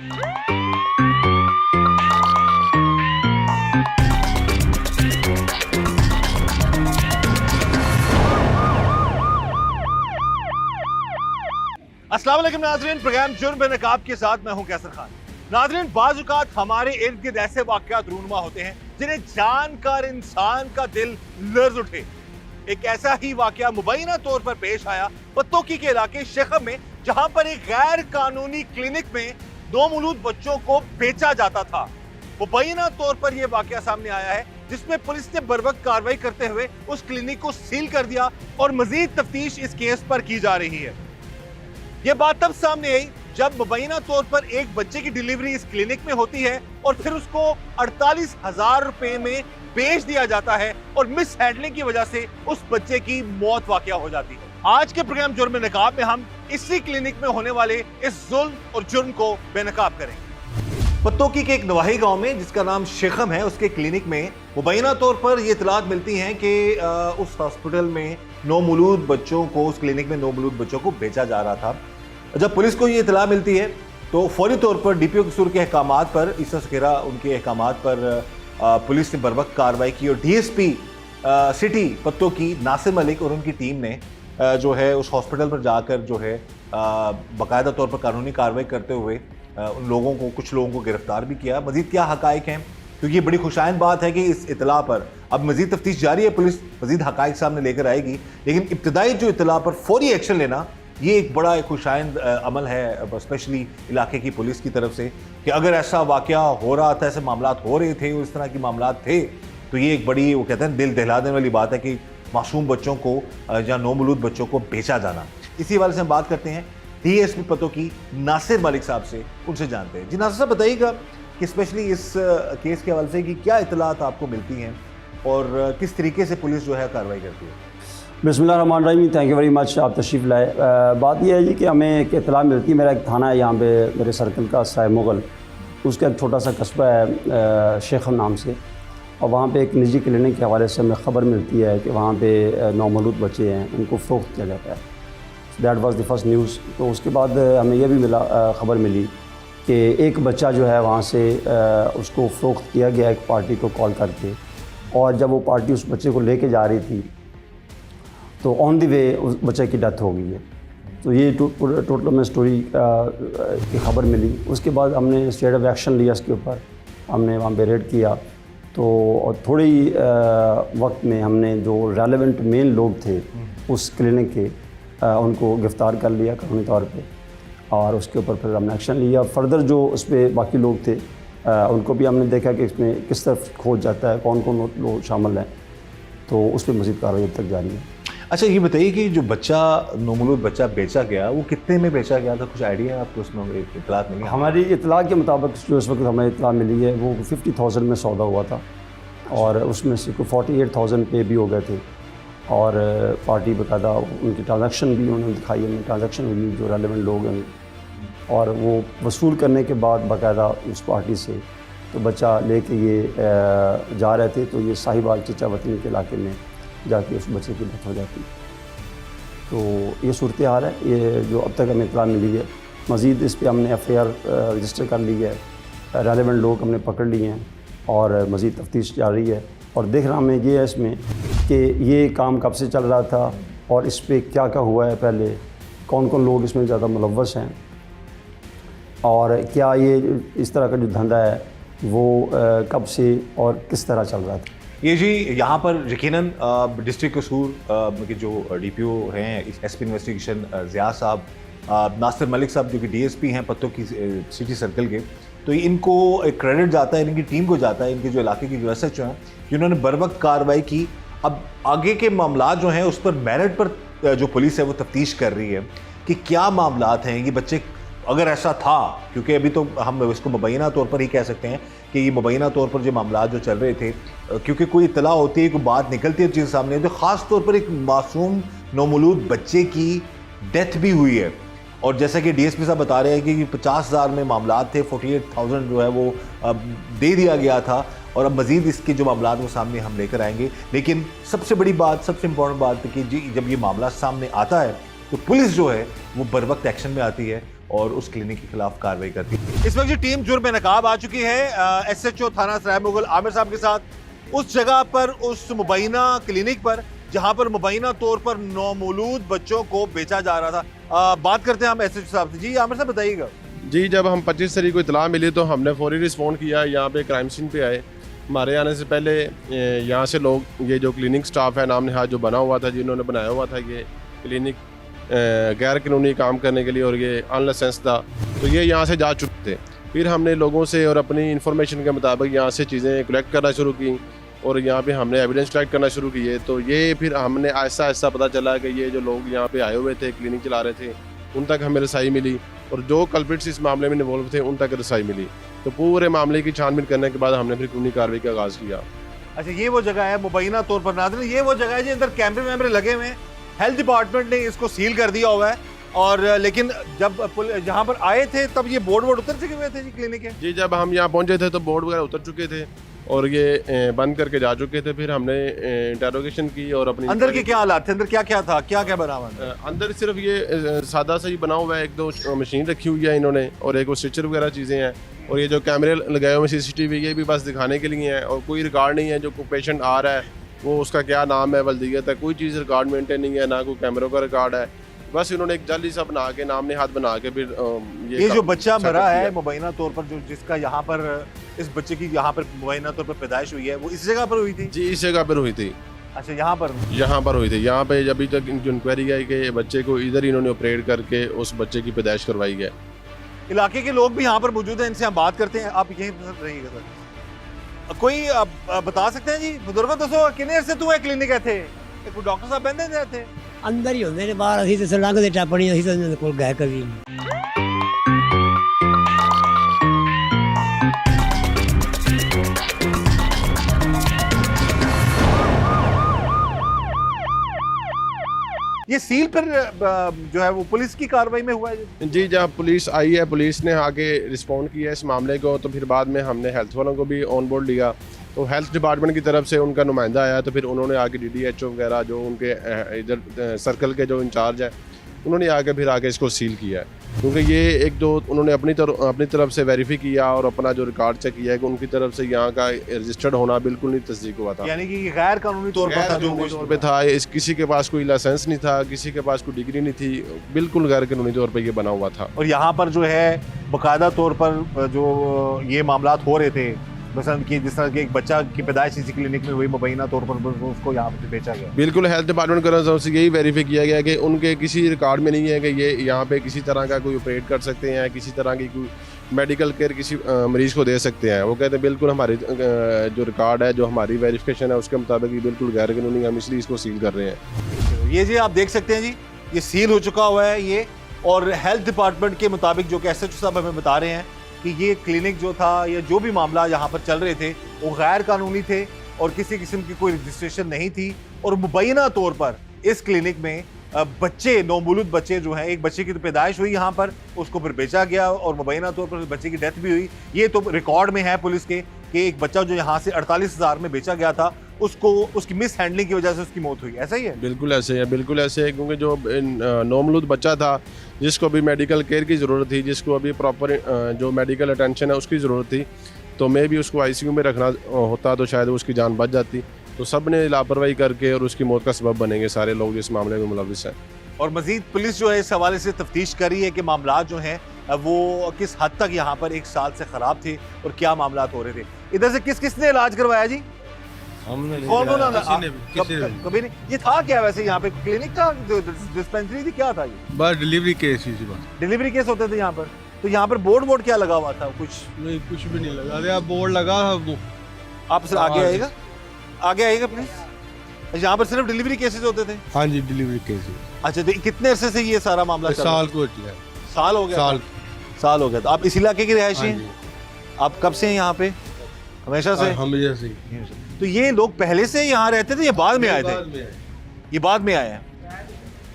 अस्सलाम वालेकुम नाज़रीन, प्रोग्राम जुर्म पे नकाब के साथ मैं हूं कैसर खान। नाज़रीन, बाज़ औक़ात हमारे इर्द गिर्द ऐसे वाक़यात रूनुमा होते हैं जिन्हें जानकर इंसान का दिल लर्ज़ उठे। एक ऐसा ही वाक़या मुबैना तौर पर पेश आया पत्तोकी के इलाके शेखम में, जहां पर एक गैर कानूनी क्लिनिक में नौमौलूद बच्चों को बेचा जाता था। मुबैना तौर पर यह वाक़या सामने आया है, जिसमें पुलिस ने बरवक्त कार्रवाई करते हुए उस क्लिनिक को सील कर दिया और मजीद तफ्तीश इस केस पर की जा रही है। यह बात तब सामने आई जब मुबैना तौर पर एक बच्चे की डिलीवरी इस क्लिनिक में होती है और फिर उसको 48,000 रुपए में बेच दिया जाता है और मिस हैंडलिंग की वजह से उस बच्चे की मौत वाक़या हो जाती है। आज के प्रोग्राम जुर्म नकाब में हम इसी क्लिनिक में होने वाले इस जुल्म और जुर्म को बेनकाब करेंगे। पत्तोकी के एक नवाही गांव में, जिसका नाम शेखम है, उसके क्लिनिक में मुबैना तौर पर ये इतलात मिलती हैं कि उस हॉस्पिटल में नौमौलूद बच्चों को, उस क्लिनिक में नौमौलूद बच्चों को बेचा जा रहा था। जब पुलिस को ये इतला मिलती है तो फौरी तौर पर डीपीओ कसूर के अहकामात पर, ईसा सकेरा उनके अहकामात पर पुलिस ने बरवक्त कार्रवाई की और डीएसपी सिटी पत्तोकी नासिर मलिक और उनकी टीम ने जो है उस हॉस्पिटल पर जाकर जो है बाकायदा तौर पर कानूनी कार्रवाई करते हुए उन लोगों को, कुछ लोगों को गिरफ्तार भी किया। मजीद क्या हकायक हैं, क्योंकि ये बड़ी खुशाइन बात है कि इस इतला पर अब मजीद तफ्तीश जारी है, पुलिस मजीद हकायक सामने लेकर आएगी, लेकिन इब्तदाई जो इतला पर फौरी एक्शन लेना ये एक बड़ा खुशाइंद अमल है, स्पेशली इलाके की पुलिस की तरफ से, कि अगर ऐसा वाक़या हो रहा था, ऐसे मामलात हो रहे थे, इस तरह की मामलात थे, तो ये एक बड़ी, वो कहते हैं, दिल दहला देने वाली बात है कि मासूम बच्चों को या नौमौलूद बच्चों को बेचा जाना। इसी वाले से हम बात करते हैं डीएसपी पत्तोकी नासिर मलिक साहब से, उनसे जानते हैं। जी नासिर साहब, बताइएगा कि स्पेशली इस केस के हवाले से कि क्या इतलात आपको मिलती हैं और किस तरीके से पुलिस जो है कार्रवाई करती है। बिस्मिल्लाहिर्रहमानिर्रहीम, थैंक यू वेरी मच, आप तशरीफ़ लाए। बात यह है जी कि हमें एक इतला मिलती है, मेरा एक थाना है यहाँ पे मेरे सर्कल का, साय मुग़ल, उसका एक छोटा सा कस्बा है शेखम नाम से, और वहाँ पे एक निजी क्लिनिक के हवाले से हमें ख़बर मिलती है कि वहाँ पे नौमौलूद बच्चे हैं, उनको फ़रोख्त किया जाता है। That was the first news. तो उसके बाद हमें यह भी ख़बर मिली कि एक बच्चा जो है वहाँ से उसको फ़रोख्त किया गया एक पार्टी को कॉल करके, और जब वो पार्टी उस बच्चे को लेके जा रही थी तो ऑन द वे उस बच्चे की डेथ हो गई है। तो ये टोटल में स्टोरी की ख़बर मिली। उसके बाद हमने स्टेट ऑफ एक्शन लिया इसके ऊपर, हमने वहाँ पे रेड किया। तो थोड़ी वक्त में हमने जो रेलेवेंट मेन लोग थे उस क्लिनिक के, उनको गिरफ़्तार कर लिया कानूनी तौर पे, और उसके ऊपर फिर हमने एक्शन लिया। फर्दर जो उस पर बाकी लोग थे उनको भी हमने देखा कि इसमें किस तरफ खोज जाता है, कौन कौन लोग शामिल हैं, तो उस पर मज़ीद कार्रवाई अब तक जारी है। अच्छा, ये बताइए कि जो बच्चा, नौमौलूद बच्चा बेचा गया, वो कितने में बेचा गया था, कुछ आइडिया है आपको उसमें? इतलात मिली? हमारी इतला के मुताबिक जो इस वक्त हमें इतला मिली है वो 50,000 में सौदा हुआ था, और उसमें से कोई 48,000 पे भी हो गए थे, और पार्टी बाकायदा उनकी ट्रांजैक्शन भी उन्होंने दिखाई, हमें ट्रांजैक्शन हुई जो रेलेवेंट लोग हैं, और वो वसूल करने के बाद बाकायदा उस पार्टी से तो बच्चा लेके ये जा रहे थे, तो ये साहिबाल चचा वतनी के इलाके में जाके उस बच्चे की डेथ हो जाती। तो ये सूरत हाल है, ये जो अब तक हमें इत्तला मिली है। मज़ीद इस पर हमने FIR रजिस्टर कर ली है, रेलेवेंट लोग हमने पकड़ लिए हैं, और मज़ीद तफ्तीश जारी है। और देखना हमें ये है इसमें कि ये काम कब से चल रहा था और इस पर क्या क्या हुआ है, पहले कौन कौन लोग इसमें ज़्यादा मुलव्वस हैं, और क्या ये इस तरह का जो धंधा है वो कब से और किस तरह चल रहा था। ये जी यहाँ पर यकीनन डिस्ट्रिक्ट कसूर के जो DPO हैं, SP इन्वेस्टिगेशन ज़िया साहब, नासिर मलिक साहब जो कि DSP हैं पत्तोकी सिटी सर्कल के, तो इनको एक क्रेडिट जाता है, इनकी टीम को जाता है, इनके जो इलाके की जो SHO हैं जिन्होंने बरवक्त कार्रवाई की। अब आगे के मामला जो हैं उस पर मेरिट पर जो पुलिस है वो तफ्तीश कर रही है कि क्या मामलात हैं, ये बच्चे अगर ऐसा था, क्योंकि अभी तो हम इसको मुबैना तौर पर ही कह सकते हैं कि ये मुबैना तौर पर जो मामला जो चल रहे थे, क्योंकि कोई इतला होती है, कोई बात निकलती है चीज़ सामने, तो ख़ास तौर पर एक मासूम नौमौलूद बच्चे की डेथ भी हुई है। और जैसा कि DSP साहब बता रहे हैं कि 50,000 में मामला थे, 48,000 जो है वो दे दिया गया था, और अब मज़ीद इसके जो मामला वो सामने हम लेकर आएंगे। लेकिन सबसे बड़ी बात, सबसे इम्पोर्टेंट बात है कि जी जब ये मामला सामने आता है तो पुलिस जो है वो बर वक्त एक्शन में आती है और उस क्लिनिक के खिलाफ कार्रवाई करती है। इस वक्त जो टीम जुर्म नकाब आ चुकी है SHO थाना सराय मुगल आमिर साहब के साथ उस जगह पर, उस मुबैना क्लिनिक पर जहां पर मुबैना तौर पर नौमौलूद बच्चों को बेचा जा रहा था। बात करते हैं हम SHO साहब से। जी आमिर साहब बताइएगा। जी, जब हम 25 तारीख को इतला मिली तो हमने फौरी रिस्पॉन्ड किया, यहाँ पे क्राइम सीन पे आए। हमारे आने से पहले यहाँ से लोग, ये जो क्लिनिक स्टाफ है नाम नहाद जो बना हुआ था, जिन्होंने बनाया हुआ था ये क्लिनिक गैर कानूनी काम करने के लिए और ये अनलाइसेंस था, तो ये यहाँ से जा चुके थे। फिर हमने लोगों से और अपनी इन्फॉर्मेशन के मुताबिक यहाँ से चीज़ें कलेक्ट करना शुरू की और यहाँ पे हमने एविडेंस कलेक्ट करना शुरू किए। तो ये फिर हमने ऐसा ऐसा पता चला कि ये जो लोग यहाँ पे आए हुए थे, क्लिनिक चला रहे थे, उन तक हमें रसाई मिली और जो कल्प्रिट्स इस मामले में इन्वॉल्व थे उन तक रसाई मिली। तो पूरे मामले की छानबीन करने के बाद हमने फिर कानूनी कार्रवाई का आगाज़ किया। अच्छा, ये वो जगह है मुबैना तौर पर नाज़रीन, ये वो जगह है जी अंदर कैमरे वैमरे लगे हुए हैं। हेल्थ डिपार्टमेंट ने इसको सील कर दिया हुआ है और लेकिन जब यहाँ पर आए थे तब ये बोर्ड उतर चुके हुए थे जी क्लिनिक के। जी, जब हम यहाँ पहुँचे थे तो बोर्ड वगैरह उतर चुके थे और ये बंद करके जा चुके थे। फिर हमने इंटरोगेशन की और अपनी अंदर के क्या हालात थे, अंदर क्या क्या था, क्या क्या बना हुआ था? अंदर सिर्फ ये सादा सा ही बना हुआ है, एक दो मशीन रखी हुई है इन्होंने और एक वो स्टिचर वगैरह चीज़ें हैं और ये जो कैमरे लगाए हुए CCTV ये भी बस दिखाने के लिए हैं और कोई रिकॉर्ड नहीं है। जो कोई पेशेंट आ रहा है वो उसका क्या नाम है, वल्दियत है, कोई चीज़ रिकॉर्ड मेंटेन नहीं है, ना कोई कैमरों का रिकॉर्ड है। बस इन्होंने एक जाली सा बना के नाम ने हाथ बना के फिर ये जो बच्चा मरा है मुबैना तौर पर, जो जिसका यहाँ पर इस बच्चे की यहाँ पर मुबैना तौर पर पैदाइश हुई है, वो इस जगह पर हुई थी? जी, इस जगह पर हुई थी। अच्छा, यहाँ पर हुई थी। यहाँ पे अभी तक जो इंक्वायरी है कि बच्चे को इधर इन्होंने ऑपरेट करके उस बच्चे की पैदाइश करवाई है। इलाके के लोग भी यहाँ पर मौजूद हैं, इनसे हम बात करते हैं। आप यहीं रहिएगा सर। कोई आप बता सकते हैं जी बुजुर्गों, दसो किन्ने अरसे तू है क्लिनिक है? कोई डॉक्टर साहब बहते हैं थे? अंदर ही होंगे ने, बाहर असी तो लंघते टप्पणी, असी तो उन्होंने कोल गए कभी नहीं। ये सील पर जो है वो पुलिस की कार्रवाई में हुआ है जी। जब पुलिस आई है, पुलिस ने आगे रिस्पॉन्ड किया इस मामले को, तो फिर बाद में हमने हेल्थ वालों को भी ऑन बोर्ड लिया। तो हेल्थ डिपार्टमेंट की तरफ से उनका नुमाइंदा आया, तो फिर उन्होंने आके DDHO वगैरह जो उनके इधर सर्कल के जो इंचार्ज है उन्होंने आगे इसको सील किया है। क्योंकि ये एक दो उन्होंने अपनी तरफ से वेरीफाई किया और अपना जो रिकॉर्ड चेक किया है कि उनकी तरफ से यहाँ का रजिस्टर्ड होना बिल्कुल नहीं तस्दीक हुआ था। यानी कि गैर कानूनी तौर पर था, जो तौर पे था। किसी के पास कोई लाइसेंस नहीं था, किसी के पास कोई डिग्री नहीं थी, बिल्कुल गैर कानूनी तौर पर ये बना हुआ था। और यहाँ पर जो है बाकायदा तौर पर जो ये मामला हो रहे थे, मसलन कि जिस तरह के एक बच्चा की पैदाइश इसी क्लिनिक में हुई, मुबैना तौर पर उसको यहाँ पे बेचा गया। बिल्कुल हेल्थ डिपार्टमेंट की तरफ से यही वेरीफाई किया गया कि उनके किसी रिकॉर्ड में नहीं है कि ये यहाँ पे किसी तरह का कोई ऑपरेट कर सकते हैं, किसी तरह की कोई मेडिकल केयर किसी मरीज़ को दे सकते हैं। वो कहते हैं बिल्कुल हमारे जो रिकॉर्ड है, जो हमारी वेरिफिकेशन है उसके मुताबिक ये बिल्कुल गैर कानूनी, हम इसलिए इसको सील कर रहे हैं। ये जी आप देख सकते हैं जी, ये सील हो चुका हुआ है ये। और हेल्थ डिपार्टमेंट के मुताबिक जो कि SHO साहब हमें बता रहे हैं कि ये क्लिनिक जो था या जो भी मामला यहाँ पर चल रहे थे वो गैर कानूनी थे और किसी किस्म की कोई रजिस्ट्रेशन नहीं थी। और मुबैना तौर पर इस क्लिनिक में बच्चे, नौमौलूद बच्चे जो हैं, एक बच्चे की तो पैदाइश हुई यहाँ पर, उसको फिर बेचा गया और मुबैना तौर पर बच्चे की डेथ भी हुई। ये तो रिकॉर्ड में है पुलिस के कि एक बच्चा जो यहाँ से 48,000 में बेचा गया था, उसको उसकी मिस हैंडलिंग की वजह से उसकी मौत हुई। ऐसा ही है? बिल्कुल ऐसे है, बिल्कुल ऐसे है। क्योंकि जो नौमौलूद बच्चा था जिसको अभी मेडिकल केयर की ज़रूरत थी, जिसको अभी प्रॉपर जो मेडिकल अटेंशन है उसकी ज़रूरत थी, तो मैं भी उसको ICU में रखना होता तो शायद उसकी जान बच जाती। तो सब ने लापरवाही करके और उसकी मौत का सबब बनेंगे सारे लोग जिस मामले में मुलविस हैं। और मजीद पुलिस जो है इस हवाले से तफ्तीश कर रही है कि मामला जो हैं वो किस हद तक यहाँ पर 1 साल से ख़राब थे और क्या मामला हो रहे थे। इधर से किसने इलाज करवाया जी? हमने कभी नहीं। ये था क्या वैसे? यहाँ पे क्लिनिक था, डिस्पेंसरी थी, क्या था ये? बस डिलीवरी केस ही थी। बस डिलीवरी केस होते थे यहाँ पर। तो यहाँ पर बोर्ड क्या लगा हुआ था? कुछ भी नहीं लगा था। बोर्ड लगा वो आप सर आगे आएगा प्लीज। यहाँ पर सिर्फ डिलीवरी केसेस होते थे? हाँ जी, डिलीवरी केस। अच्छा, तो कितने अरसे से ये सारा मामला चल रहा है? साल हो गया। साल हो गया। तो आप इस इलाके के रिहायशी हैं? आप कब से हैं यहाँ पे? हमेशा से? हमेशा से। तो ये लोग पहले से यहाँ रहते थे या बाद में आए थे? ये बाद में आए हैं।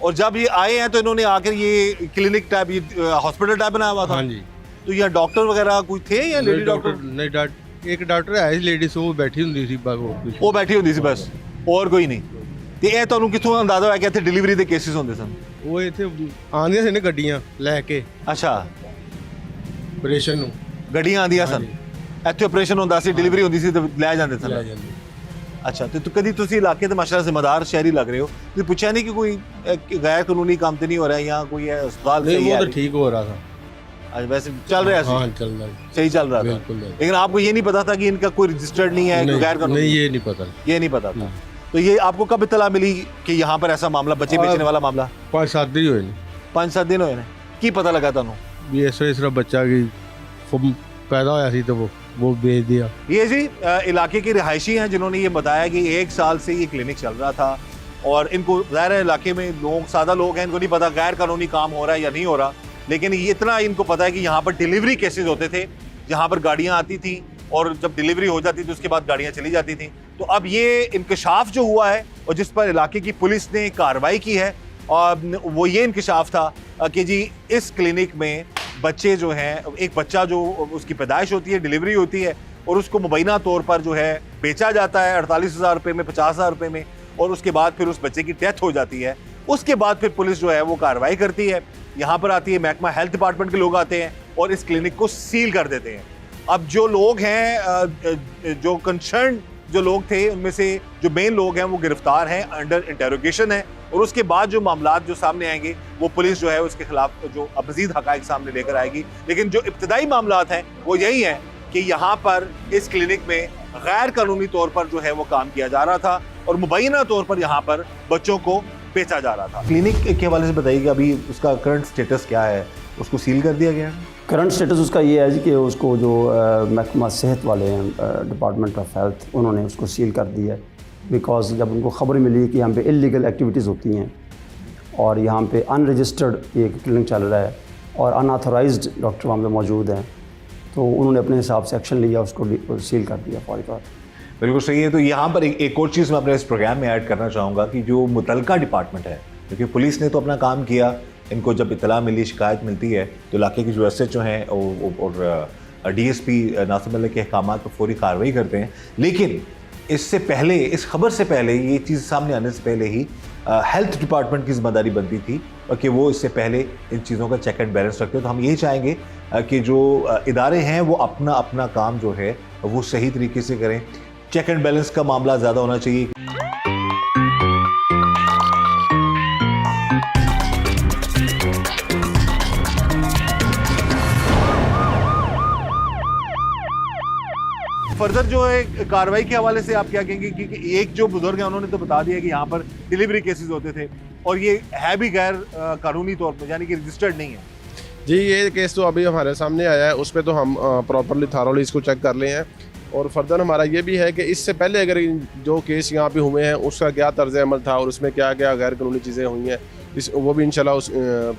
और जब ये आए हैं तो इन्होंने आकर ये क्लिनिक टाइप, ये हॉस्पिटल टाइप बनाया हुआ था? हाँ जी। तो यहाँ डॉक्टर वगैरह कोई थे या लेडी डॉक्टर? नहीं, एक डॉक्टर है लेडीज, वो बैठी होंगी सी। वो बैठी होंगी सी बस, और कोई नहीं। तो ये ਤੁਹਾਨੂੰ ਕਿੱਥੋਂ ਅੰਦਾਜ਼ਾ ਹੋਇਆ ਕਿ ਇੱਥੇ ਡਿਲੀਵਰੀ ਦੇ ਕੇਸਿਸ ਹੁੰਦੇ ਸਨ? ਉਹ ਇੱਥੇ ਆਉਂਦੀਆਂ ਸੀ ਨੇ ਗੱਡੀਆਂ ਲੈ ਕੇ ਅੱਛਾ ਆਪਰੇਸ਼ਨ ਨੂੰ ਗੱਡੀਆਂ ਆਉਂਦੀਆਂ ਸਨ ਇੱਥੇ ਆਪਰੇਸ਼ਨ ਹੁੰਦਾ ਸੀ ਡਿਲੀਵਰੀ ਹੁੰਦੀ ਸੀ ਤੇ ਲੈ ਜਾਂਦੇ ਸਨ ਲੈ ਜਾਂਦੇ ਅੱਛਾ ਤੇ ਕਦੀ ਤੁਸੀਂ ਇਲਾਕੇ ਦੇ ਮਾਸ਼ਾਅੱਲਾ ਜ਼ਿੰਮੇਦਾਰ ਸ਼ਹਿਰੀ ਲੱਗ ਰਹੇ ਹੋ ਤੁਸੀਂ ਪੁੱਛਿਆ ਨਹੀਂ ਕਿ ਕੋਈ ਗैर कानूनी काम तो नहीं हो रहा है यहाँ कोई है अस्पताल नहीं सही वो है तो ठीक हो रहा था आज वैसे चल रहा है हाँ चल रहा है सही चल रहा था बिल्कुल नहीं। लेकिन आपको ये नहीं पता था कि इनका कोई रजिस्टर्ड नहीं है कोई गैर कानूनी नहीं ये नहीं पता ये नहीं पता था तो ये आपको कब इत्तला मिली कि यहाँ पर ऐसा मामला बच्चे बेचने वाला मामला 5-7 दिन हुए नहीं 5-7 दिन हुए ने की पता लगा ਤੁਹਾਨੂੰ भी इस तरह बच्चा की पैदा होया सी तो वो बेच दिया ये जी इलाके के रिहायशी हैं जिन्होंने ये बताया कि 1 साल से ये क्लिनिक चल रहा था और इनको ज़ाहिर है इलाके में लोग सादा लोग हैं इनको नहीं पता गैर कानूनी काम हो रहा है या नहीं हो रहा लेकिन ये इतना इनको पता है कि यहाँ पर डिलीवरी केसेस होते थे जहाँ पर गाड़ियाँ आती थी और जब डिलीवरी हो जाती थी उसके बाद गाड़ियाँ चली जाती थी तो अब ये इंकशाफ जो हुआ है और जिस पर इलाके की पुलिस ने कार्रवाई की है और वो ये इंकशाफ था कि जी इस क्लिनिक में बच्चे जो हैं एक बच्चा जो उसकी पैदाइश होती है डिलीवरी होती है और उसको मुबैना तौर पर जो है बेचा जाता है 48,000 रुपये में 50,000 रुपये में और उसके बाद फिर उस बच्चे की डेथ हो जाती है उसके बाद फिर पुलिस जो है वो कार्रवाई करती है यहाँ पर आती है महकमा हेल्थ डिपार्टमेंट के लोग आते हैं और इस क्लिनिक को सील कर देते हैं अब जो लोग हैं जो कंसर्न जो लोग थे उनमें से जो मेन लोग हैं वो गिरफ्तार हैं अंडर इंटेरोगेशन है और उसके बाद जो मामलात जो सामने आएंगे वो पुलिस जो है उसके खिलाफ जो मज़ीद हक़ाइक़ सामने लेकर आएगी लेकिन जो इब्तदाई मामलात हैं वो यही हैं कि यहाँ पर इस क्लिनिक में गैर कानूनी तौर पर जो है वो काम किया जा रहा था और मुबैना तौर पर यहाँ पर बच्चों को बेचा जा रहा था क्लिनिक के हवाले से बताइए कि अभी उसका करंट स्टेटस क्या है उसको सील कर दिया गया करंट स्टेटस उसका ये है जी कि उसको जो महकमा सेहत वाले हैं डिपार्टमेंट ऑफ हेल्थ उन्होंने उसको सील कर दिया है बिकॉज जब उनको खबर मिली कि यहाँ पे इलीगल एक्टिविटीज़ होती हैं और यहाँ पे अनरजिस्टर्ड एक क्लिनिक चल रहा है और अनऑथराइज्ड डॉक्टर वहाँ पे मौजूद हैं तो उन्होंने अपने हिसाब से एक्शन लिया उसको सील कर दिया फौरी तौर पर बिल्कुल सही है तो यहाँ पर एक और चीज़ मैं अपने इस प्रोग्राम में ऐड करना चाहूँगा कि जो मुतलका डिपार्टमेंट है क्योंकि पुलिस ने तो अपना काम किया इनको जब इतला मिली शिकायत मिलती है तो इलाके के जो SHO हैं और DSP नासिर मलिक के अहकामात पर फौरी कार्रवाई करते हैं लेकिन इससे पहले इस खबर से पहले ये चीज़ सामने आने से पहले ही हेल्थ डिपार्टमेंट की जिम्मेदारी बनती थी और कि वो इससे पहले इन चीज़ों का चेक एंड बैलेंस रखते हैं तो हम यही चाहेंगे कि जो इदारे हैं वो अपना अपना काम जो है वो सही तरीके से करें चेक एंड बैलेंस का मामला ज़्यादा होना चाहिए फर्दर जो है कार्रवाई के हवाले से आप क्या कहेंगे कि एक जो बुजुर्ग है उन्होंने तो बता दिया कि यहाँ पर डिलीवरी केसेस होते थे और ये है भी गैर कानूनी तौर पर यानी कि रजिस्टर्ड नहीं है जी ये केस तो अभी हमारे सामने आया है उस पर तो हम प्रॉपरली थारोली इसको चेक कर लिए हैं और फर्दर हमारा ये भी है कि इससे पहले अगर जो केस यहाँ पे हुए हैं उसका क्या तर्ज अमल था और उसमें क्या क्या गैर कानूनी चीज़ें हुई हैं वो भी इंशाल्लाह उस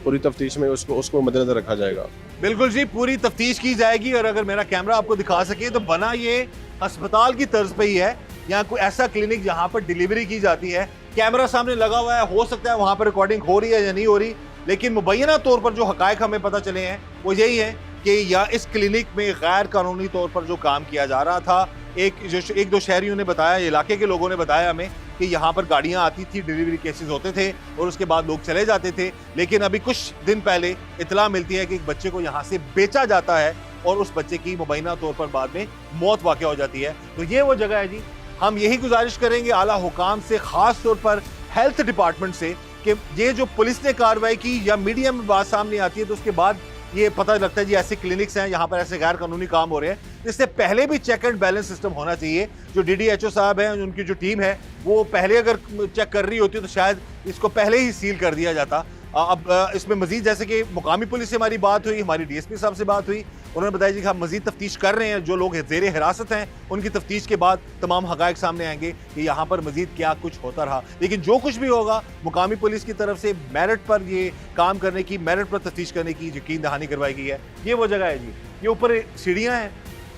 पूरी तफ्तीश में उसको मद्देनजर रखा जाएगा बिल्कुल जी पूरी तफ्तीश की जाएगी और अगर मेरा कैमरा आपको दिखा सके तो बना ये अस्पताल की तर्ज पे ही है यहाँ कोई ऐसा क्लिनिक जहाँ पर डिलीवरी की जाती है कैमरा सामने लगा हुआ है हो सकता है वहाँ पर रिकॉर्डिंग हो रही है या नहीं हो रही लेकिन मुबैना तौर पर जो हक़ाइक़ हमें पता चले हैं वो यही है कि या इस क्लिनिक में गैर कानूनी तौर पर जो काम किया जा रहा था एक दो शहरियों ने बताया इलाके के लोगों ने बताया हमें कि यहाँ पर गाड़ियाँ आती थी डिलीवरी केसेस होते थे और उसके बाद लोग चले जाते थे लेकिन अभी कुछ दिन पहले इतला मिलती है कि एक बच्चे को यहाँ से बेचा जाता है और उस बच्चे की मुबैना तौर पर बाद में मौत वाक़ हो जाती है तो ये वो जगह है जी हम यही गुजारिश करेंगे आला हुकाम से ख़ास तौर पर हेल्थ डिपार्टमेंट से कि ये जो पुलिस ने कार्रवाई की या मीडिया में बात सामने आती है तो उसके बाद ये पता लगता है जी ऐसे क्लिनिक्स हैं यहाँ पर ऐसे गैर कानूनी काम हो रहे हैं इससे पहले भी चेक एंड बैलेंस सिस्टम होना चाहिए जो DDHO साहब हैं उनकी जो टीम है वो पहले अगर चेक कर रही होती तो शायद इसको पहले ही सील कर दिया जाता अब इसमें मजीद जैसे कि मुकामी पुलिस से हमारी बात हुई हमारी DSP साहब से बात हुई उन्होंने बताया जी कि हम मजीद तफ्तीश कर रहे हैं जो लोग ज़ेर हिरासत हैं उनकी तफ्तीश के बाद तमाम हक़ाइक़ सामने आएंगे कि यहाँ पर मजीद क्या कुछ होता रहा लेकिन जो कुछ भी होगा मुकामी पुलिस की तरफ से मेरिट पर ये काम करने की मेरिट पर तफ्तीश करने की यकीन दहानी करवाई गई है ये वो जगह है जी ये ऊपर सीढ़ियाँ हैं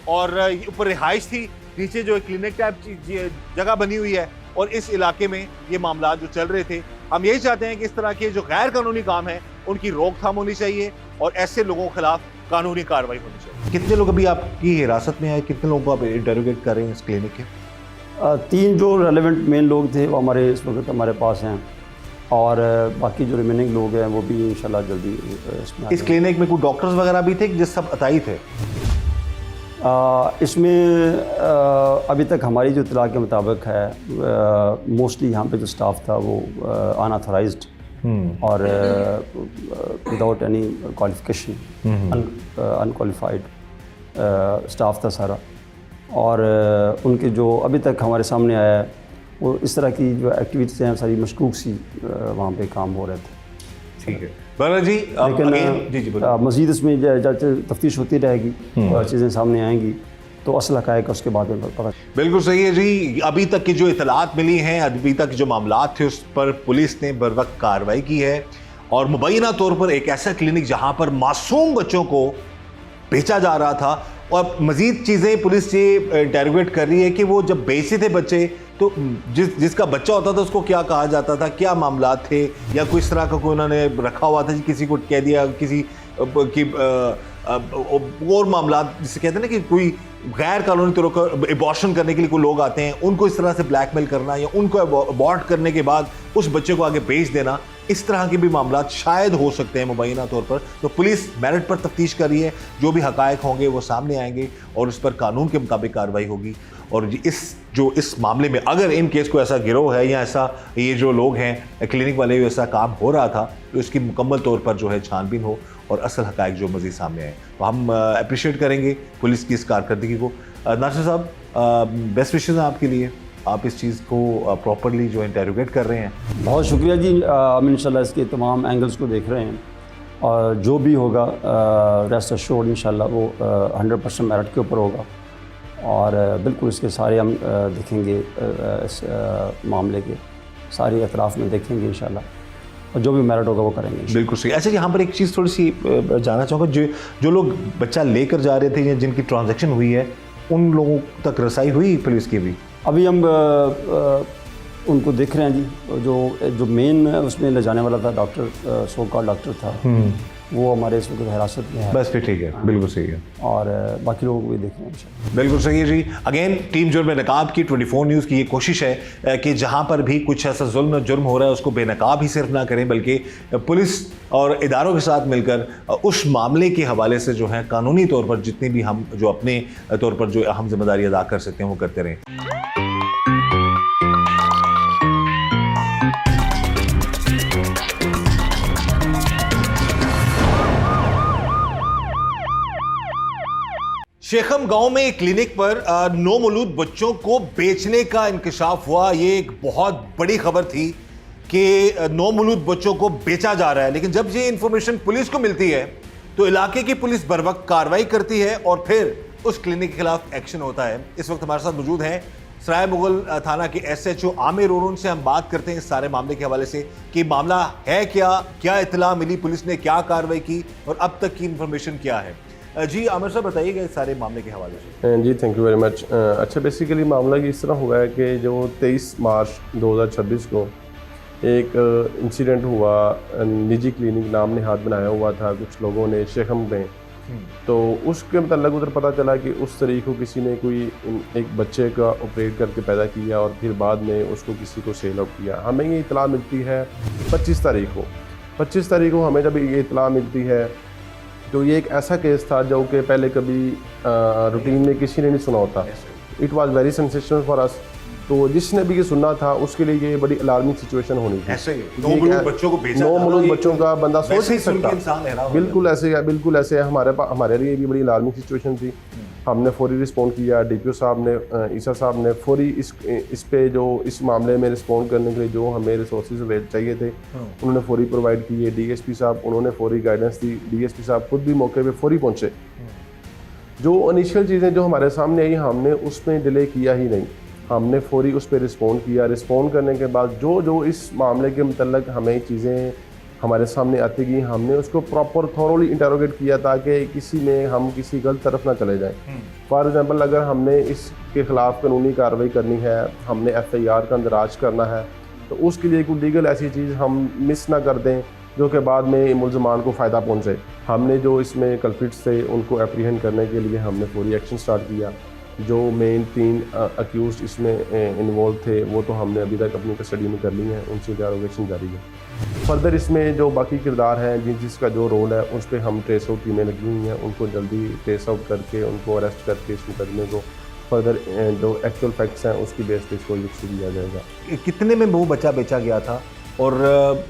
और ऊपर रिहाइश थी नीचे जो क्लिनिक टाइप जगह बनी हुई है और इस इलाके में ये मामला जो चल रहे थे हम यही चाहते हैं कि इस तरह के जो गैर कानूनी काम है उनकी रोकथाम होनी चाहिए और ऐसे लोगों के खिलाफ कानूनी कार्रवाई होनी चाहिए कितने लोग अभी आपकी हिरासत में आए कितने लोगों को आप इंटरोगेट कर रहे हैं इस क्लिनिक के 3 जो रेलेवेंट मेन लोग थे वो हमारे इस वक्त हमारे पास हैं और बाकी जो रिमेनिंग लोग हैं वो भी इंशाल्लाह जल्दी इसमें इस क्लिनिक में कोई डॉक्टर्स वगैरह भी थे कि जिस सब अताई थे? इसमें अभी तक हमारी जो इत्तला के मुताबिक है मोस्टली यहाँ पे जो स्टाफ था वो अनऑथराइज्ड और without any qualification unqualified staff था सारा। और उनके जो अभी तक हमारे सामने आया है वो इस तरह की जो एक्टिविटीज़ हैं सारी मशकूक सी वहाँ पे काम हो रहे थे। ठीक है बरना जी, लेकिन मज़ीद इसमें तफ्तीश होती रहेगी और चीज़ें सामने आएंगी तो असल हक़ाइक़ उसके बाद में पता। बिल्कुल सही है जी। अभी तक की जो इतलात मिली हैं, अभी तक जो मामलात थे उस पर पुलिस ने बर वक्त कार्रवाई की है और मुबैना तौर पर एक ऐसा क्लिनिक जहाँ पर मासूम बच्चों को बेचा जा रहा था और मज़ीद चीज़ें पुलिस ये इंटेरोगेट कर रही है कि वो जब बेचे थे बच्चे तो जिसका बच्चा होता था उसको क्या कहा जाता था, क्या मामला थे, या कोई इस तरह का कोई उन्होंने रखा हुआ था किसी को कह दिया किसी की और मामला जिसे कहते हैं ना कि कोई गैर कानूनी तौर पर एबॉर्शन करने के लिए कोई लोग आते हैं उनको इस तरह से ब्लैकमेल करना या उनको अबॉर्ट करने के बाद उस बच्चे को आगे बेच देना, इस तरह के भी मामला शायद हो सकते हैं मुबैना तौर पर। तो पुलिस मेरिट पर तफ्तीश कर रही है, जो भी हक़ाइक़ होंगे वो सामने आएंगे और उस पर कानून के मुताबिक कार्रवाई होगी। और इस मामले में अगर इन केस को ऐसा गिरोह है या ऐसा ये जो लोग हैं क्लिनिक वाले ऐसा काम हो रहा था तो इसकी मुकम्मल तौर पर जो है छानबीन हो और असल हक़ाइक़ जो मज़ीद सामने आए तो हम अप्रिशिएट करेंगे पुलिस की इस कारकर्दगी को। नासिर साहब, बेस्ट विशेज़ हैं आपके लिए, आप इस चीज़ को प्रॉपरली जो इंटेरोगेट कर रहे हैं। बहुत शुक्रिया जी। हम इंशाल्लाह इसके तमाम एंगल्स को देख रहे हैं और जो भी होगा रेस्ट एश्योर्ड इंशाल्लाह वो 100% मेरिट के ऊपर होगा और बिल्कुल इसके सारे हम देखेंगे, इस मामले के सारे अतराफ़ में देखेंगे इंशाल्लाह और जो भी मेरिट होगा वो करेंगे। बिल्कुल सही। अच्छा, यहाँ पर एक चीज़ थोड़ी सी जानना चाहूँगा, जो लोग बच्चा लेकर जा रहे थे या जिनकी ट्रांजैक्शन हुई है उन लोगों तक रसाई हुई पुलिस की भी? अभी हम उनको देख रहे हैं जी। जो मेन उसमें ले जाने वाला था डॉक्टर सोका डॉक्टर था वो हमारे इस वक्त हिरासत में है। बस फिर ठीक है, बिल्कुल सही है। और बाकी लोगों को भी देख रहे हैं। बिल्कुल सही है जी। अगेन टीम जुर्म नकाब की 24 न्यूज़ की ये कोशिश है कि जहाँ पर भी कुछ ऐसा जुर्म हो रहा है उसको बेनकाब ही सिर्फ ना करें बल्कि पुलिस और इदारों के साथ मिलकर उस मामले के हवाले से जो है कानूनी तौर पर जितनी भी हम जो अपने तौर पर जो अहम जिम्मेदारी अदा कर सकते हैं वो करते रहें। शेखम गांव में एक क्लिनिक पर नौमौलूद बच्चों को बेचने का इंकशाफ हुआ। ये एक बहुत बड़ी खबर थी कि नौमौलूद बच्चों को बेचा जा रहा है, लेकिन जब ये इंफॉर्मेशन पुलिस को मिलती है तो इलाके की पुलिस बर वक्त कार्रवाई करती है और फिर उस क्लिनिक के खिलाफ एक्शन होता है। इस वक्त हमारे साथ मौजूद हैं सराय मुगल थाना के SHO आमिर, और उनसे हम बात करते हैं इस सारे मामले के हवाले से कि मामला है क्या इत्तला मिली, पुलिस ने क्या कार्रवाई की और अब तक की इंफॉर्मेशन क्या है। जी आमिर साहब, बताइएगा इस सारे मामले के हवाले से। जी थैंक यू वेरी मच। अच्छा, बेसिकली मामला इस तरह हुआ है कि जो 23 मार्च 2026 को एक इंसिडेंट हुआ, निजी क्लिनिक नाम ने हाथ बनाया हुआ था कुछ लोगों ने शेखम में, तो उसके मतलब उधर पता चला कि उस तारीख को किसी ने कोई एक बच्चे का ऑपरेट करके पैदा किया और फिर बाद में उसको किसी को सेल आउट किया। हमें ये इतला मिलती है 25 तारीख को। 25 तारीख को हमें जब ये इतला मिलती है तो ये एक ऐसा केस था जो कि पहले कभी रूटीन में किसी ने नहीं सुना होता। It was very sensational for us. तो जिसने भी ये सुनना था उसके लिए ये बड़ी अलार्मिंग सिचुएशन होनी थी। ऐसे नौमौलूद बच्चों को बेचा, नौमौलूद बच्चों का बंदा सोच नहीं सकता। बिल्कुल ऐसे हमारे लिए भी बड़ी अलार्मिंग सिचुएशन थी। हमने फौरी रिस्पॉन्ड किया। DPO साहब ने, ईसा साहब ने फौरी इस पे जो इस मामले में रिस्पॉन्ड करने के लिए जो हमें रिसोर्सेज चाहिए थे उन्होंने फौरी प्रोवाइड किए। DSP साहब उन्होंने फौरी गाइडेंस दी। DSP साहब खुद भी मौके पे फौरी पहुंचे। जो इनिशियल चीज़ें जो हमारे सामने आई हमने उसमें डिले किया ही नहीं, हमने फौरी उस पर रिस्पॉन्ड किया। रिस्पॉन्ड करने के बाद जो इस मामले के मतलब हमें चीज़ें हमारे सामने आती गई, हमने उसको प्रॉपर थॉरोली इंटरोगेट किया ताकि किसी में हम किसी गलत तरफ ना चले जाएं। फॉर एग्जांपल, अगर हमने इसके ख़िलाफ़ कानूनी कार्रवाई करनी है, हमने FIR का अंदराज करना है, तो उसके लिए कोई लीगल ऐसी चीज़ हम मिस ना कर दें जो कि बाद में मुल्ज़मान को फ़ायदा पहुँचे। हमने जो इसमें कल्प्रिट्स थे उनको एप्रीहेंड करने के लिए हमने पूरी एक्शन स्टार्ट किया। जो मेन 3 अक्यूज़ इसमें इन्वॉल्व थे वो तो हमने अभी तक अपनी कस्टडी में कर ली हैं, उनसे इंटरोगेशन जारी है। फर्दर इसमें जो बाकी किरदार हैं जिसका जो रोल है उस पर हम ट्रेस आउट टीमें लगी हुई हैं, उनको जल्दी ट्रेस आउट करके उनको अरेस्ट करके इस मुकदमे को फर्दर जो एक्चुअल फैक्ट्स हैं उसकी बेस पे इसको शुरू किया जाएगा। कितने में वो बच्चा बेचा गया था, और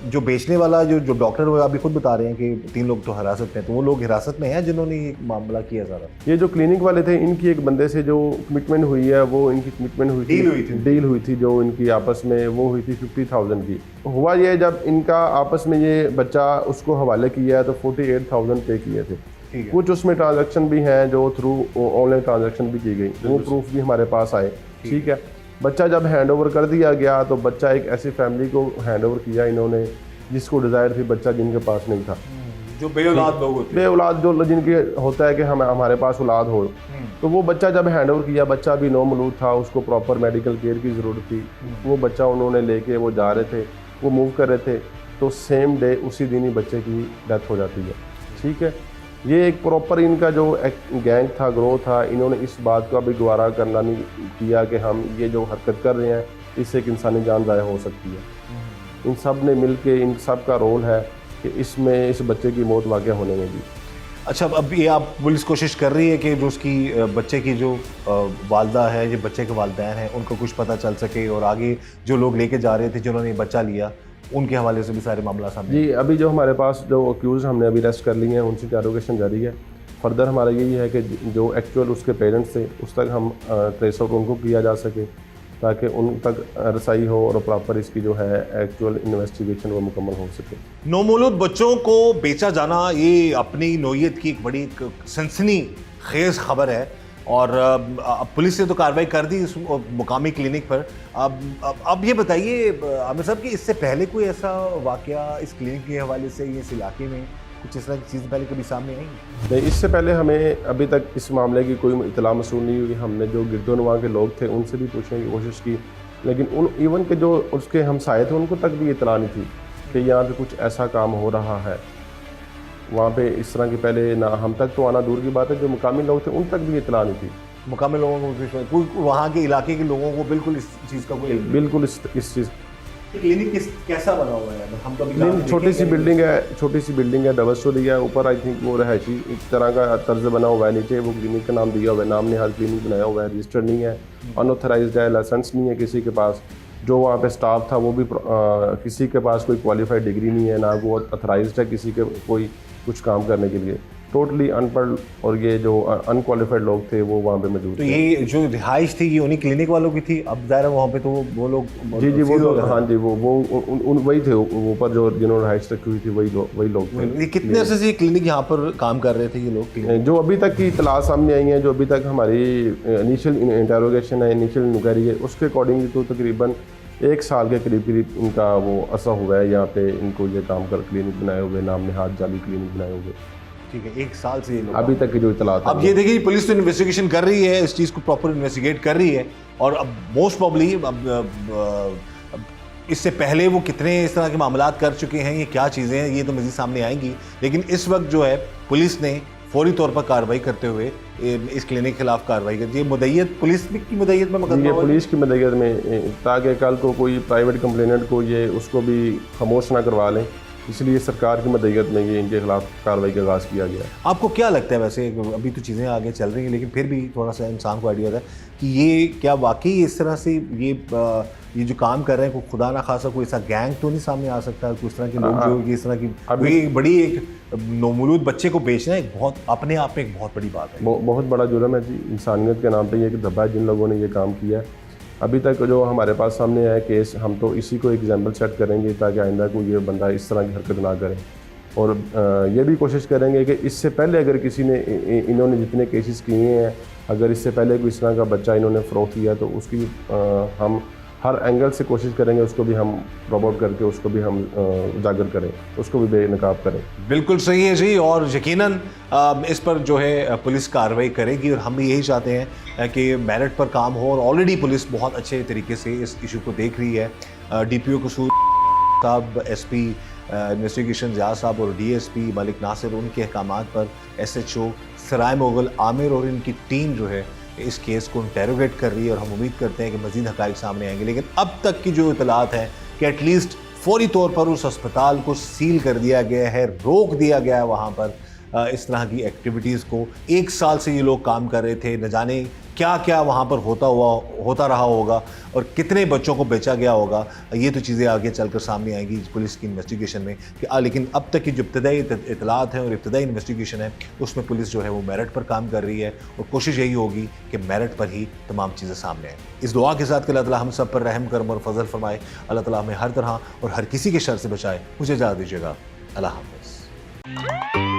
जो बेचने वाला जो डॉक्टर वो अभी खुद बता रहे हैं कि 3 लोग तो हिरासत में, तो वो लोग हिरासत में हैं जिन्होंने ये मामला किया सारा? ये जो क्लिनिक वाले थे इनकी एक बंदे से जो कमिटमेंट हुई है वो इनकी कमिटमेंट हुई थी, डील हुई थी जो इनकी आपस में वो हुई थी 50,000 की। हुआ ये जब इनका आपस में ये बच्चा उसको हवाले किया है तो 48,000 पे किए थे। कुछ उसमें ट्रांजैक्शन भी हैं जो थ्रू ऑनलाइन ट्रांजैक्शन भी की गई, वो प्रूफ भी हमारे पास आए। ठीक है, बच्चा जब हैंड ओवर कर दिया गया तो बच्चा एक ऐसी फैमिली को हैंड ओवर किया इन्होंने जिसको डिज़ायर थी बच्चा जिनके पास नहीं था, जो बेऔलाद लोग होते हैं, बेऔलाद जो जिनके होता है कि हमारे पास औलाद हो, तो वो बच्चा जब हैंड ओवर किया बच्चा भी नो मौलूद था, उसको प्रॉपर मेडिकल केयर की ज़रूरत थी। वो बच्चा उन्होंने लेके वो जा रहे थे, वो मूव कर रहे थे, तो सेम डे उसी दिन ही बच्चे की डेथ हो जाती है। ठीक है, ये एक प्रॉपर इनका जो गैंग था, ग्रोथ था, इन्होंने इस बात का भी गवारा करना नहीं किया कि हम ये जो हरकत कर रहे हैं इससे एक इंसानी जान ज़ाया हो सकती है। इन सब ने मिल के इन सब का रोल है कि इसमें इस बच्चे की मौत वाक़या होने में भी। अच्छा, अब ये आप पुलिस कोशिश कर रही है कि जो उसकी बच्चे की जो वालदा है, ये बच्चे के वालिदैन हैं, उनको कुछ पता चल सके और आगे जो लोग लेके जा रहे थे जिन्होंने बच्चा लिया उनके हवाले से भी सारे मामला सामने? जी, अभी जो हमारे पास जो अक्यूज़ हमने अभी अरेस्ट कर लिए हैं उनसे इंटरोगेशन जारी है। फर्दर हमारा यही है कि जो एक्चुअल उसके पेरेंट्स थे उस तक हम ट्रेस आउट उनको किया जा सके ताकि उन तक रसाई हो और प्रॉपर इसकी जो है एक्चुअल इन्वेस्टिगेशन वो मुकम्मल हो सके। नौमौलूद बच्चों को बेचा जाना ये अपनी नौयत की एक बड़ी सनसनी खेज खबर है, और पुलिस ने तो कार्रवाई कर दी इस मुकामी क्लिनिक पर। अब ये बताइए आमिर साहब कि इससे पहले कोई ऐसा वाकया इस क्लिनिक के हवाले से इस इलाके में कुछ इस तरह की चीज़ पहले कभी सामने आई? नहीं, इससे पहले हमें अभी तक इस मामले की कोई इतला मसूल नहीं हुई। हमने जो गिरदोनवा के लोग थे उनसे भी पूछने की कोशिश की, लेकिन उन इवन के जो उसके हमसाये थे उनको तक भी इतला नहीं थी कि यहाँ पे कुछ ऐसा काम हो रहा है। वहाँ पे इस तरह की पहले ना हम तक तो आना दूर की बात है, जो मुकामी लोग थे उन तक भी इतला नहीं थी। मुकामी लोगों को कोई वहाँ के इलाके के लोगों को बिल्कुल इस चीज़ का कोई बिल्कुल इस चीज़ क्लिनिक कैसा बना हुआ है? हम तो क्लिनिक छोटी सी बिल्डिंग है, डबल स्टोरी है। ऊपर आई थिंक वो रहायशी एक तरह का तर्ज बना हुआ है, नीचे वो क्लिनिक का नाम दिया हुआ है, नाम ने हाल क्लिनिक बनाया हुआ है, रजिस्टर्ड नहीं है, अनऑथराइज्ड है, लाइसेंस नहीं है किसी के पास। जो वहाँ पे स्टाफ था वो भी किसी के पास कोई क्वालिफाइड डिग्री नहीं है, ना वो अथराइज्ड है किसी के कोई कुछ काम करने के लिए। टोटली अनपढ़ और ये जो अनक्वालिफाइड लोग थे वो वहाँ पे मौजूद तो थे। ये जो रिहाइश थी ये उन्हीं क्लिनिक वालों की थी। अब ज़ाहिर है वहाँ पे तो वो लोग जी वो लोग, हाँ जी, वो वही थे ऊपर जो जिन्होंने रिहाइश रखी हुई थी वही लोग थे। ये कितने अर्से से क्लिनिक यहाँ पर काम कर रहे थे ये लोग? जो अभी तक की इतला सामने आई है, जो अभी तक हमारी इनिशियल इंटरोगेशन है, इनिशियल इंक्वायरी है, उसके अकॉर्डिंगली तो तकरीबन 1 साल के करीब इनका वो अरसा हुआ है यहाँ पे इनको ये काम कर क्लिनिक बनाए हुए, नाम निहाद जाली क्लिनिक बनाए हुए। ठीक है, 1 साल से ये लोग अभी तक की जो इतला। अब ये देखिए पुलिस तो इन्वेस्टिगेशन कर रही है, इस चीज़ को प्रॉपर इन्वेस्टिगेट कर रही है, और अब मोस्ट प्रॉब्ली अब इससे पहले वो कितने इस तरह के मामलात कर चुके हैं, ये क्या चीज़ें हैं, ये तो मज़ीद सामने आएंगी। लेकिन इस वक्त जो है पुलिस ने फौरी तौर पर कार्रवाई करते हुए इस क्लिनिक के खिलाफ कार्रवाई करती है। मुद्दईयत पुलिस की मुद्दईयत में ये पुलिस की मुद्दईयत में, ताकि कल को कोई प्राइवेट कंप्लेनेंट को ये उसको भी खामोश ना करवा लें, इसलिए सरकार की मदईयत में ये इनके खिलाफ कार्रवाई का आगाज़ किया गया है। आपको क्या लगता है वैसे, अभी तो चीज़ें आगे चल रही हैं लेकिन फिर भी थोड़ा सा इंसान को आइडिया है कि ये क्या वाकई इस तरह से ये जो काम कर रहे हैं, कोई खुदा ना खासा कोई ऐसा गैंग तो नहीं सामने आ सकता, कुछ तरह के लोग जो इस तरह की अभी बड़ी एक नौमौलूद बच्चे को बेचना एक बहुत अपने आप में एक बहुत बड़ी बात है, बहुत बड़ा जुर्म है जी, इंसानियत के नाम पे ये एक धब्बा है जिन लोगों ने ये काम किया है। अभी तक जो हमारे पास सामने आया केस, हम तो इसी को एग्जाम्पल सेट करेंगे ताकि आइंदा को ये बंदा इस तरह की हरकत ना करे, और ये भी कोशिश करेंगे कि इससे पहले अगर किसी ने इन्होंने जितने केसेस किए हैं, अगर इससे पहले कोई इस तरह का बच्चा इन्होंने फ़रोख्त किया तो उसकी हम हर एंगल से कोशिश करेंगे उसको भी हम प्रमोट करके उसको भी हम उजागर करें, उसको भी बेनकाब करें। बिल्कुल सही है जी, और यकीनन इस पर जो है पुलिस कार्रवाई करेगी, और हम भी यही चाहते हैं कि मेरिट पर काम हो, और ऑलरेडी पुलिस बहुत अच्छे तरीके से इस इशू को देख रही है। DPO कसूर साहब, SP इन्वेस्टिगेशन ज़िया साहब और DSP मलिक नासिर, उनके अहकामात पर SHO सराय मोगल आमिर और इनकी टीम जो है इस केस को इंटेरोगेट कर रही है और हम उम्मीद करते हैं कि मज़ीद हक़ाइक़ सामने आएंगे। लेकिन अब तक की जो इतलात है कि एटलीस्ट फौरी तौर पर उस अस्पताल को सील कर दिया गया है, रोक दिया गया है वहाँ पर इस तरह की एक्टिविटीज़ को। 1 साल से ये लोग काम कर रहे थे, न जाने क्या क्या वहाँ पर होता रहा होगा और कितने बच्चों को बेचा गया होगा। ये तो चीज़ें आगे चलकर सामने आएंगी पुलिस की इन्वेस्टिगेशन में कि लेकिन अब तक की जो इब्तदाई इतलात हैं और इब्तदाई इन्वेस्टिगेशन है उसमें पुलिस जो है वो मेरिट पर काम कर रही है और कोशिश यही होगी कि मेरिट पर ही तमाम चीज़ें सामने आएँ। इस दुआ के साथ कि अल्लाह ताला हम सब पर रहम करम और फजल फरमाए, अल्लाह ताला हमें हर तरह और हर किसी के शर से बचाए। मुझे इजाज़त दीजिएगा। अल्लाह हाफ़िज़।